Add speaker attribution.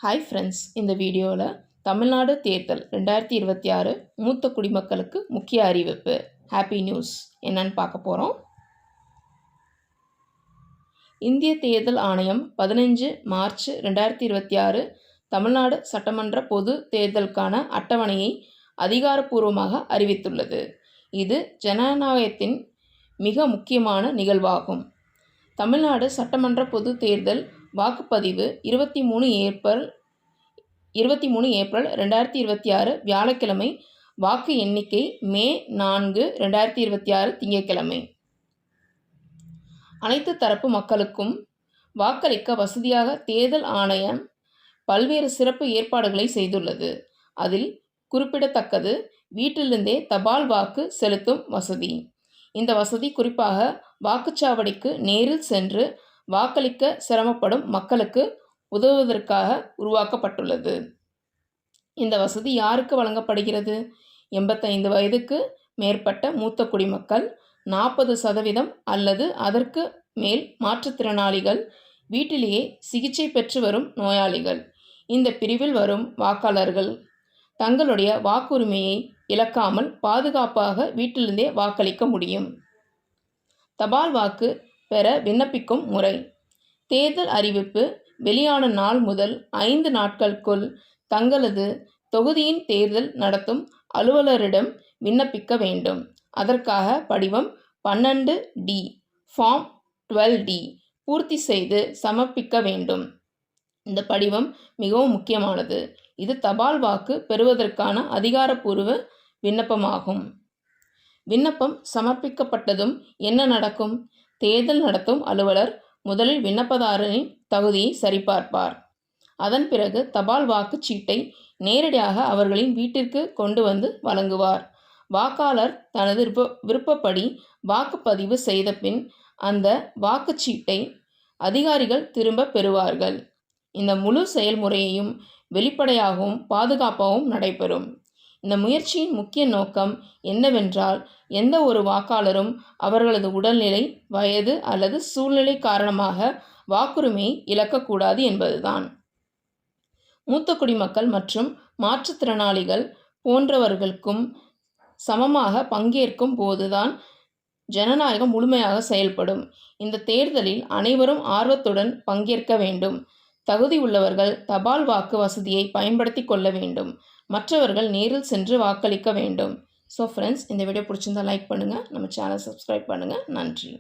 Speaker 1: Hi friends, இந்த வீடியோவில் தமிழ்நாடு தேர்தல் 2026 மூத்த குடிமக்களுக்கு முக்கிய அறிவிப்பு ஹாப்பி நியூஸ் என்னன்னு பார்க்க போகிறோம். இந்திய தேர்தல் ஆணையம் 15 மார்ச் 2026 தமிழ்நாடு சட்டமன்ற பொது தேர்தலுக்கான அட்டவணையை அதிகாரப்பூர்வமாக அறிவித்துள்ளது. இது ஜனநாயகத்தின் மிக முக்கியமான நிகழ்வாகும். தமிழ்நாடு சட்டமன்ற பொது தேர்தல் வாக்குப்பதிவு 23 ஏப்ரல் 2026 வியாழக்கிழமை. வாக்கு எண்ணிக்கை மே 4, 2026 திங்கட்கிழமை. அனைத்து தரப்பு மக்களுக்கும் வாக்களிக்க வசதியாக தேர்தல் ஆணையம் பல்வேறு சிறப்பு ஏற்பாடுகளை செய்துள்ளது. அதில் குறிப்பிடத்தக்கது வீட்டிலிருந்தே தபால் வாக்கு செலுத்தும் வசதி. இந்த வசதி குறிப்பாக வாக்குச்சாவடிக்கு நேரில் சென்று வாக்களிக்க சிரமப்படும் மக்களுக்கு உதவுவதற்காக உருவாக்கப்பட்டுள்ளது. இந்த வசதி யாருக்கு வழங்கப்படுகிறது? 85 வயதுக்கு மேற்பட்ட மூத்த குடிமக்கள், 40% அல்லது அதற்கு மேல் மாற்றுத்திறனாளிகள், வீட்டிலேயே சிகிச்சை பெற்று வரும் நோயாளிகள். இந்த பிரிவில் வரும் வாக்காளர்கள் தங்களுடைய வாக்குரிமையை இழக்காமல் பாதுகாப்பாக வீட்டிலிருந்தே வாக்களிக்க முடியும். தபால் வாக்கு பெற விண்ணப்பிக்கும் முறை. தேர்தல் அறிவிப்பு வெளியான நாள் முதல் 5 நாட்களுக்குள் தங்களது தொகுதியின் தேர்தல் நடத்தும் அலுவலரிடம் விண்ணப்பிக்க வேண்டும். அதற்காக படிவம் 12D ஃபார்ம் 12D பூர்த்தி செய்து சமர்ப்பிக்க வேண்டும். இந்த படிவம் மிகவும் முக்கியமானது. இது தபால் வாக்கு பெறுவதற்கான அதிகாரப்பூர்வ விண்ணப்பமாகும். விண்ணப்பம் சமர்ப்பிக்கப்பட்டதும் என்ன நடக்கும்? தேர்தல் நடத்தும் அலுவலர் முதலில் விண்ணப்பதாரரின் தகுதியை சரிபார்ப்பார். அதன் பிறகு தபால் வாக்குச்சீட்டை நேரடியாக அவர்களின் வீட்டிற்கு கொண்டு வந்து வழங்குவார். வாக்காளர் தனது விருப்பப்படி வாக்குப்பதிவு செய்த பின் அந்த வாக்குச்சீட்டை அதிகாரிகள் திரும்ப பெறுவார்கள். இந்த முழு செயல்முறையையும் வெளிப்படையாகவும் பாதுகாப்பாகவும் நடைபெறும். இந்த முயற்சியின் முக்கிய நோக்கம் என்னவென்றால், எந்த ஒரு வாக்காளரும் அவர்களது உடல்நிலை, வயது அல்லது சூழ்நிலை காரணமாக வாக்குரிமையை இழக்கக்கூடாது என்பதுதான். மூத்த குடிமக்கள் மற்றும் மாற்றுத்திறனாளிகள் போன்றவர்களுக்கும் சமமாக பங்கேற்கும் போதுதான் ஜனநாயகம் முழுமையாக செயல்படும். இந்த தேர்தலில் அனைவரும் ஆர்வத்துடன் பங்கேற்க வேண்டும். தகுதி உள்ளவர்கள் தபால் வாக்கு வசதியை பயன்படுத்தி கொள்ள வேண்டும். மற்றவர்கள் நேரில் சென்று வாக்களிக்க வேண்டும். ஸோ ஃப்ரெண்ட்ஸ், இந்த வீடியோ பிடிச்சிருந்தால் லைக் பண்ணுங்கள், நம்ம சேனல் சப்ஸ்கிரைப் பண்ணுங்கள். நன்றி.